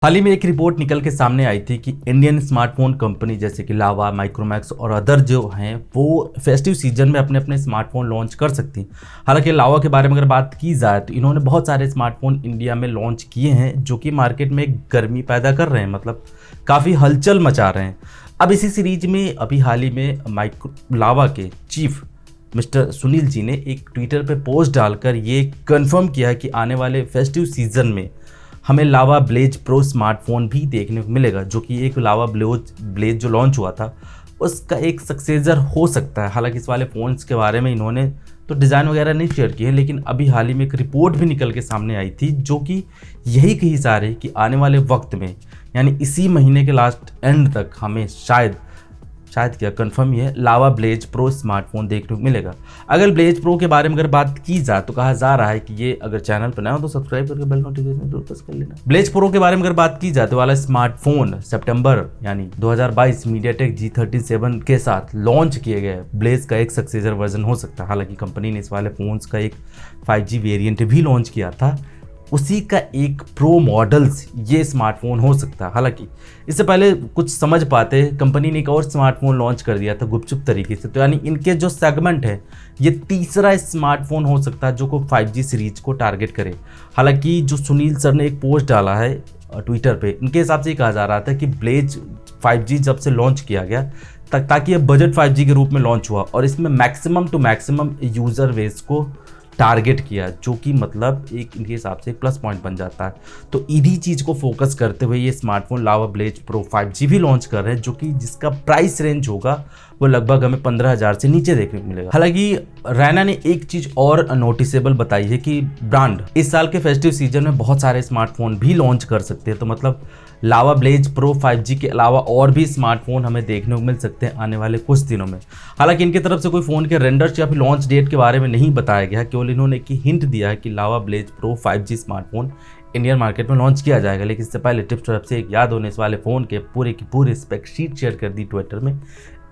हाल ही में एक रिपोर्ट निकल के सामने आई थी कि इंडियन स्मार्टफोन कंपनी जैसे कि लावा, माइक्रोमैक्स और अदर जो हैं वो फेस्टिव सीजन में अपने अपने स्मार्टफोन लॉन्च कर सकती हैं। हालांकि लावा के बारे में अगर बात की जाए तो इन्होंने बहुत सारे स्मार्टफोन इंडिया में लॉन्च किए हैं जो कि मार्केट में गर्मी पैदा कर रहे हैं, मतलब काफ़ी हलचल मचा रहे हैं। अब इसी सीरीज में अभी हाल ही में लावा के चीफ मिस्टर सुनील जी ने एक ट्विटर पे पोस्ट डालकर ये कंफर्म किया कि आने वाले फेस्टिव सीजन में हमें लावा ब्लेज प्रो स्मार्टफोन भी देखने को मिलेगा, जो कि एक लावा ब्लेज जो लॉन्च हुआ था उसका एक सक्सेसर हो सकता है। हालांकि इस वाले फ़ोन्स के बारे में इन्होंने तो डिज़ाइन वगैरह नहीं शेयर किए, लेकिन अभी हाल ही में एक रिपोर्ट भी निकल के सामने आई थी जो कि यही कही जा रही है कि आने वाले वक्त में यानी इसी महीने के लास्ट एंड तक हमें शायद क्या कंफर्म ही है, लावा ब्लेज प्रो स्मार्टफोन देखने को मिलेगा। अगर ब्लेज प्रो के बारे में अगर बात की जाए तो कहा जा रहा है कि ये अगर चैनल पर नया हो तो सब्सक्राइब करके बेल नोटिफिकेशन जरूर प्रेस कर लेना। ब्लेज प्रो के बारे में अगर बात की जाए तो वाला स्मार्टफोन सितंबर यानी 2022 मीडियाटेक G37 के साथ लॉन्च किए गए ब्लेज का एक सक्सेसर वर्जन हो सकता है। हालांकि कंपनी ने इस वाले फोन्स का एक 5G वेरिएंट भी लॉन्च किया था, उसी का एक प्रो मॉडल्स ये स्मार्टफोन हो सकता है। हालांकि इससे पहले कुछ समझ पाते कंपनी ने एक और स्मार्टफोन लॉन्च कर दिया था गुपचुप तरीके से, तो यानी इनके जो सेगमेंट है ये तीसरा स्मार्टफोन हो सकता है जो को 5G सीरीज को टारगेट करे। हालांकि जो सुनील सर ने एक पोस्ट डाला है ट्विटर पे, इनके हिसाब से कहा जा रहा था कि ब्लेज 5G जब से लॉन्च किया गया ताकि ये बजट 5G के रूप में लॉन्च हुआ और इसमें maximum to maximum user base को टारगेट किया, जो कि मतलब एक इनके हिसाब से एक प्लस पॉइंट बन जाता है। तो इन्हीं चीज़ को फोकस करते हुए ये स्मार्टफोन लावा ब्लेज प्रो 5G भी लॉन्च कर रहे हैं, जो कि जिसका प्राइस रेंज होगा वो लगभग हमें 15,000 से नीचे देखने को मिलेगा। हालांकि रैना ने एक चीज़ और नोटिसेबल बताई है कि ब्रांड इस साल के फेस्टिव सीजन में बहुत सारे स्मार्टफोन भी लॉन्च कर सकते हैं, तो मतलब लावा ब्लेज प्रो 5G के अलावा और भी स्मार्टफोन हमें देखने को मिल सकते हैं आने वाले कुछ दिनों में। हालांकि इनकी तरफ से कोई फ़ोन के रेंडर्स या फिर लॉन्च डेट के बारे में नहीं बताया गया, केवल इन्होंने एक हिंट दिया है कि Lava blaze pro 5G smartphone Indian market में लॉन्च किया जाएगा। लेकिन इससे पहले टिप्स तरफ से एक याद होने इस वाले फ़ोन के पूरे की पूरी स्पेक शीट शेयर कर दी ट्विटर में,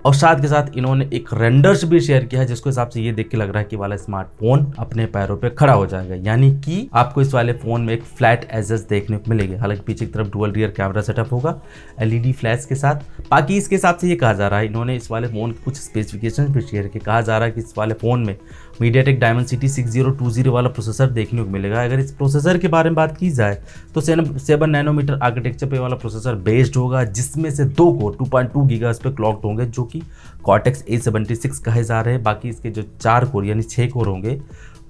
और साथ के साथ इन्होंने एक रेंडर्स भी शेयर किया है जिसके हिसाब से ये देख के लग रहा है कि वाला स्मार्टफोन अपने पैरों पे खड़ा हो जाएगा, यानी कि आपको इस वाले फोन में एक फ्लैट एजेस देखने को मिलेगी। हालांकि पीछे की तरफ डुअल रियर कैमरा सेटअप होगा LED फ्लैश के साथ। बाकी इसके हिसाब से ये कहा जा रहा है, इन्होंने इस वाले फोन के कुछ स्पेसिफिकेशन भी शेयर किए। कहा जा रहा है कि इस वाले फोन में मीडियाटेक डायमेंसिटी 6020 वाला प्रोसेसर देखने को मिलेगा। अगर इस प्रोसेसर के बारे में बात की जाए तो 7 नैनोमीटर आर्किटेक्चर पे वाला प्रोसेसर बेस्ड होगा, जिसमें से 2 कोर 2.2 गीगाहर्ट्ज़ पे क्लॉक्ड होंगे, जो कि कॉर्टेक्स A76 कहे जा रहे हैं। बाकी इसके जो 4 कोर यानी 6 कोर होंगे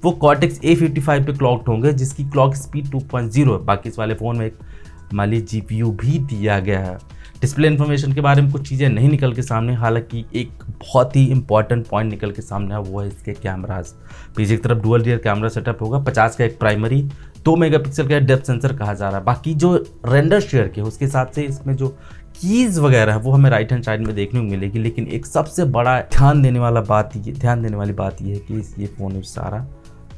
वो कॉर्टेक्स A55 पे क्लॉक्ड होंगे, जिसकी क्लॉक स्पीड 2.0 है। बाकी इस वाले फ़ोन में एक माली GPU भी दिया गया है। डिस्प्ले इन्फॉर्मेशन के बारे में कुछ चीज़ें नहीं निकल के सामने। हालांकि एक बहुत ही इंपॉर्टेंट पॉइंट निकल के सामने है, वो है इसके कैमराज। पीछे की तरफ डुअल रियर कैमरा सेटअप होगा, 50 का एक प्राइमरी, 2 मेगापिक्सल का डेप्थ सेंसर कहा जा रहा है। बाकी जो रेंडर शेयर के उसके हिसाब से इसमें जो कीज़ वगैरह है वो हमें राइट हैंड साइड में देखने को मिलेगी। लेकिन एक सबसे बड़ा ध्यान देने वाली बात ये है कि ये फ़ोन सारा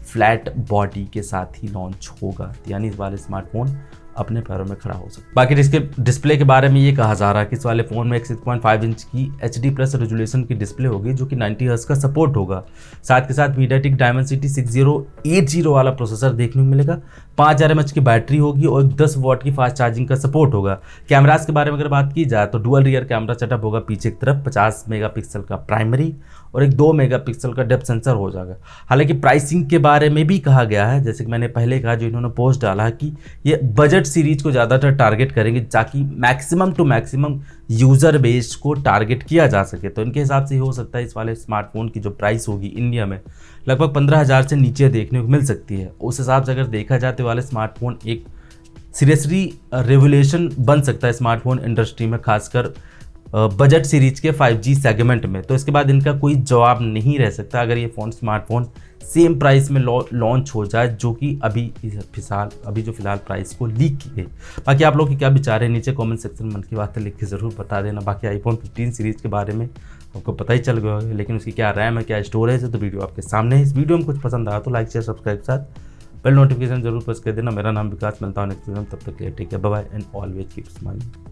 फ्लैट बॉडी के साथ ही लॉन्च होगा, यानी इस वाले स्मार्टफोन अपने पैरों में खड़ा हो सकता है। बाकी इसके डिस्प्ले के बारे में ये कहा जा रहा है कि इस वाले फ़ोन में एक 6.5 इंच की HD+ रेजोल्यूशन की डिस्प्ले होगी, जो कि 90 हर्ट्ज का सपोर्ट होगा। साथ के साथ मीडियाटेक डायमेंसिटी 6080 वाला प्रोसेसर देखने को मिलेगा। 5000 mAh की बैटरी होगी और 10 वॉट की फास्ट चार्जिंग का सपोर्ट होगा। कैमरास के बारे में अगर बात की जाए तो डुअल रियर कैमरा सेटअप होगा, पीछे की तरफ 50 मेगापिक्सल का प्राइमरी और एक 2 मेगापिक्सल का डेप्थ सेंसर हो जाएगा। हालांकि प्राइसिंग के बारे में भी कहा गया है, जैसे कि मैंने पहले कहा, जो इन्होंने पोस्ट डाला है कि ये बजट सीरीज को ज़्यादातर टारगेट करेंगे ताकि maximum to maximum user base को टारगेट किया जा सके। तो इनके हिसाब से हो सकता है इस वाले स्मार्टफोन की जो प्राइस होगी इंडिया में लगभग 15,000 से नीचे देखने को मिल सकती है। उस हिसाब से अगर देखा जाए तो वाले स्मार्टफोन एक सीरियसली रेवोल्यूशन बन सकता है स्मार्टफोन इंडस्ट्री में, खासकर बजट सीरीज के 5G सेगमेंट में। तो इसके बाद इनका कोई जवाब नहीं रह सकता अगर ये स्मार्टफोन सेम प्राइस में लॉन्च हो जाए, जो कि अभी जो फिलहाल प्राइस को लीक की गई। बाकी आप लोग के क्या विचार है नीचे कमेंट सेक्शन में मन की बातें लिख के ज़रूर बता देना। बाकी iPhone 15 सीरीज़ के बारे में आपको पता ही चल गया होगा, लेकिन उसकी क्या रैम है, क्या स्टोरेज है, तो वीडियो आपके सामने है। इस वीडियो में कुछ पसंद आया तो लाइक शेयर सब्सक्राइब के साथ बेल नोटिफिकेशन जरूर प्रेस कर देना। मेरा नाम विकास, मिलता हूँ नेक्स्ट वीडियो में, तब तक के लिए take care, bye bye and always keep smiling.